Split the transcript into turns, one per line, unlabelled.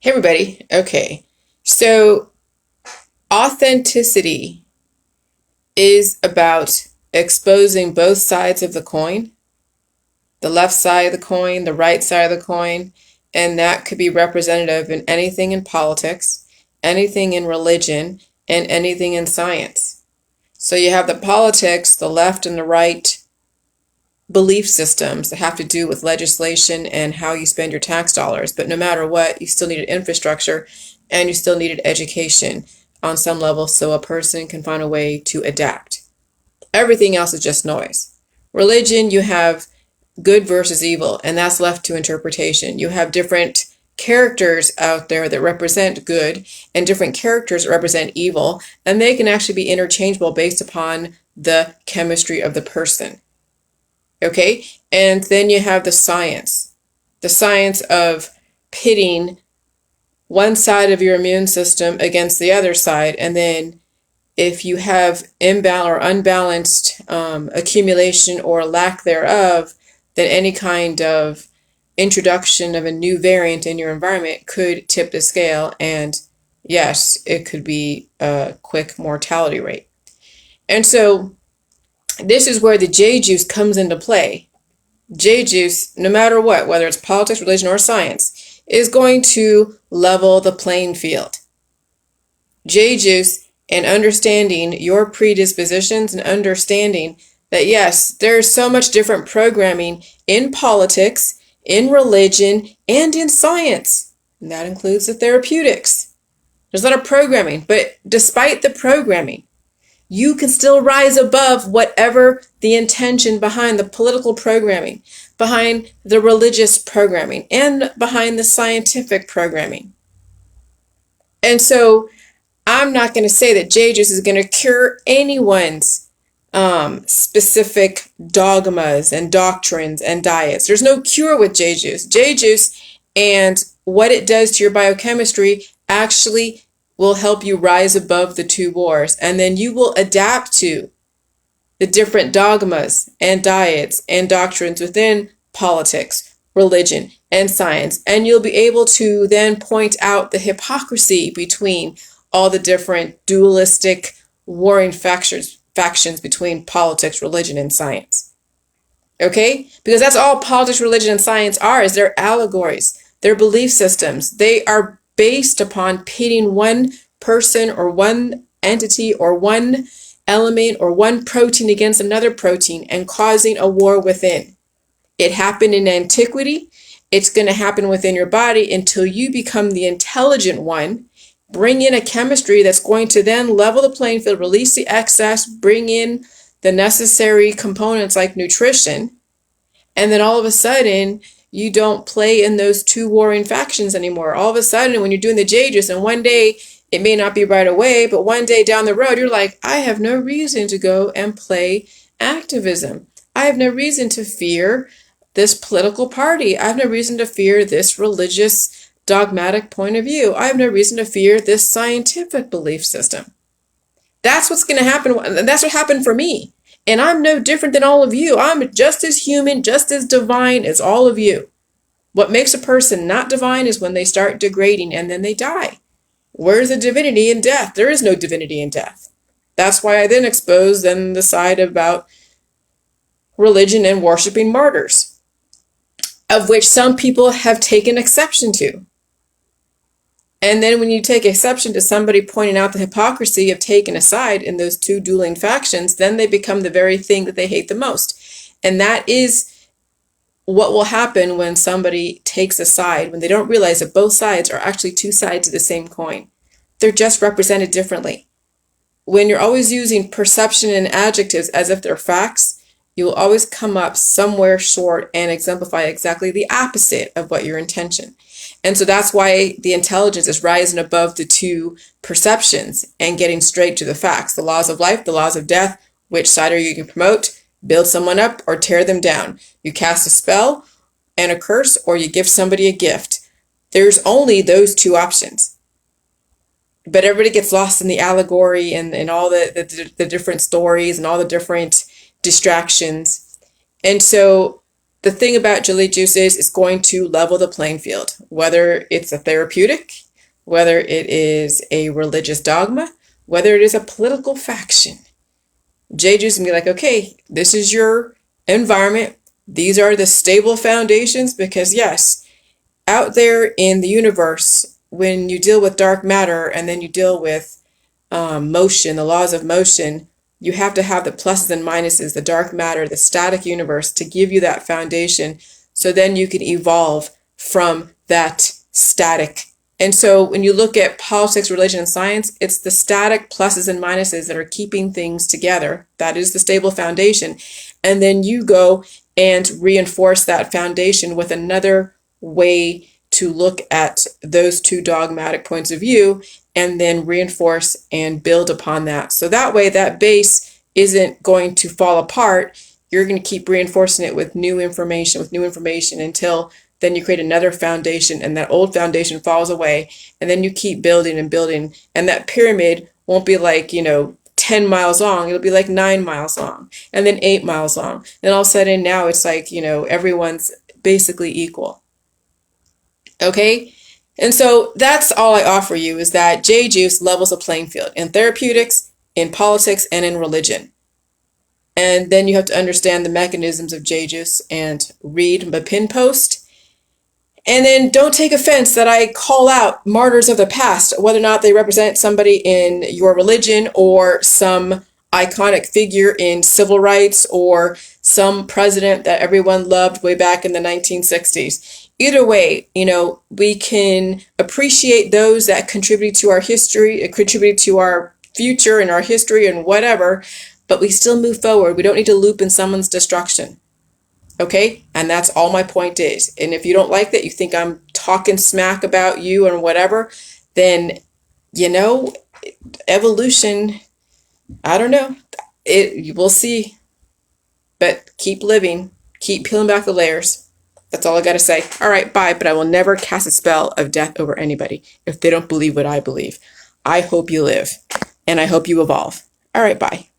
Hey everybody. Okay. So authenticity is about exposing both sides of the coin, the left side of the coin, the right side of the coin, and that could be representative in anything in politics, anything in religion, and anything in science. So you have the politics, the left and the right belief systems that have to do with legislation and how you spend your tax dollars. But no matter what, you still needed infrastructure and you still needed education on some level so a person can find a way to adapt. Everything else is just noise. Religion, you have good versus evil, and that's left to interpretation. You have different characters out there that represent good and different characters that represent evil, and they can actually be interchangeable based upon the chemistry of the person. Okay, and then you have the science of pitting one side of your immune system against the other side. And then if you have imbalanced or unbalanced accumulation or lack thereof, then any kind of introduction of a new variant in your environment could tip the scale. And yes, it could be a quick mortality rate. And so this is where the J juice comes into play. J juice, no matter what, whether it's politics, religion, or science, is going to level the playing field. J juice and understanding your predispositions and understanding that yes, there's so much different programming in politics, in religion, and in science. And that includes the therapeutics. There's a lot of programming, but despite the programming, you can still rise above whatever the intention behind the political programming, behind the religious programming, and behind the scientific programming. And so I'm not going to say that J juice is going to cure anyone's specific dogmas and doctrines and diets. There's no cure with J juice. J juice and what it does to your biochemistry actually will help you rise above the two wars, and then you will adapt to the different dogmas and diets and doctrines within politics, religion, and science, and you'll be able to then point out the hypocrisy between all the different dualistic warring factions between politics, religion, and science. Okay? Because that's all politics, religion, and science are, is they're allegories. They're belief systems. They are based upon pitting one person or one entity or one element or one protein against another protein and causing a war within. It happened in antiquity. It's going to happen within your body until you become the intelligent one, bring in a chemistry that's going to then level the playing field, release the excess, bring in the necessary components like nutrition, and then all of a sudden you don't play in those two warring factions anymore. All of a sudden, when you're doing the J juice, and one day, it may not be right away, but one day down the road, you're like, I have no reason to go and play activism. I have no reason to fear this political party. I have no reason to fear this religious dogmatic point of view. I have no reason to fear this scientific belief system. That's what's going to happen. That's what happened for me. And I'm no different than all of you. I'm just as human, just as divine as all of you. What makes a person not divine is when they start degrading and then they die. Where's the divinity in death? There is no divinity in death. That's why I then expose the side about religion and worshiping martyrs, of which some people have taken exception to. And then when you take exception to somebody pointing out the hypocrisy of taking a side in those two dueling factions, then they become the very thing that they hate the most. And that is what will happen when somebody takes a side, when they don't realize that both sides are actually two sides of the same coin. They're just represented differently. When you're always using perception and adjectives as if they're facts, you will always come up somewhere short and exemplify exactly the opposite of what your intention. And so that's why the intelligence is rising above the two perceptions and getting straight to the facts. The laws of life, the laws of death. Which side are you going to promote? Build someone up or tear them down. You cast a spell and a curse, or you give somebody a gift. There's only those two options. But everybody gets lost in the allegory and all the different stories and all the different distractions. And so the thing about jelly juice is it's going to level the playing field, whether it's a therapeutic, whether it is a religious dogma, whether it is a political faction. J juice can be like, okay, this is your environment. These are the stable foundations, because yes, out there in the universe, when you deal with dark matter and then you deal with motion, the laws of motion, you have to have the pluses and minuses, the dark matter, the static universe, to give you that foundation, so then you can evolve from that static. And so when you look at politics, religion, and science, it's the static pluses and minuses that are keeping things together. That is the stable foundation. And then you go and reinforce that foundation with another way to look at those two dogmatic points of view, and then reinforce and build upon that. So that way, that base isn't going to fall apart. You're going to keep reinforcing it with new information, until then you create another foundation, and that old foundation falls away, and then you keep building and building. And that pyramid won't be like, 10 miles long. It'll be like 9 miles long, and then 8 miles long. And all of a sudden now it's like, everyone's basically equal. Okay? And so that's all I offer you, is that J juice levels a playing field in therapeutics, in politics, and in religion. And then you have to understand the mechanisms of J juice and read my pin post. And then don't take offense that I call out martyrs of the past, whether or not they represent somebody in your religion or some iconic figure in civil rights or some president that everyone loved way back in the 1960s. Either way, we can appreciate those that contribute to our history, contribute to our future and our history and whatever, but we still move forward. We don't need to loop in someone's destruction. Okay? And that's all my point is. And if you don't like that, you think I'm talking smack about you and whatever, then, evolution, I don't know. We'll see. But keep living. Keep peeling back the layers. That's all I got to say. All right, bye. But I will never cast a spell of death over anybody if they don't believe what I believe. I hope you live, and I hope you evolve. All right, bye.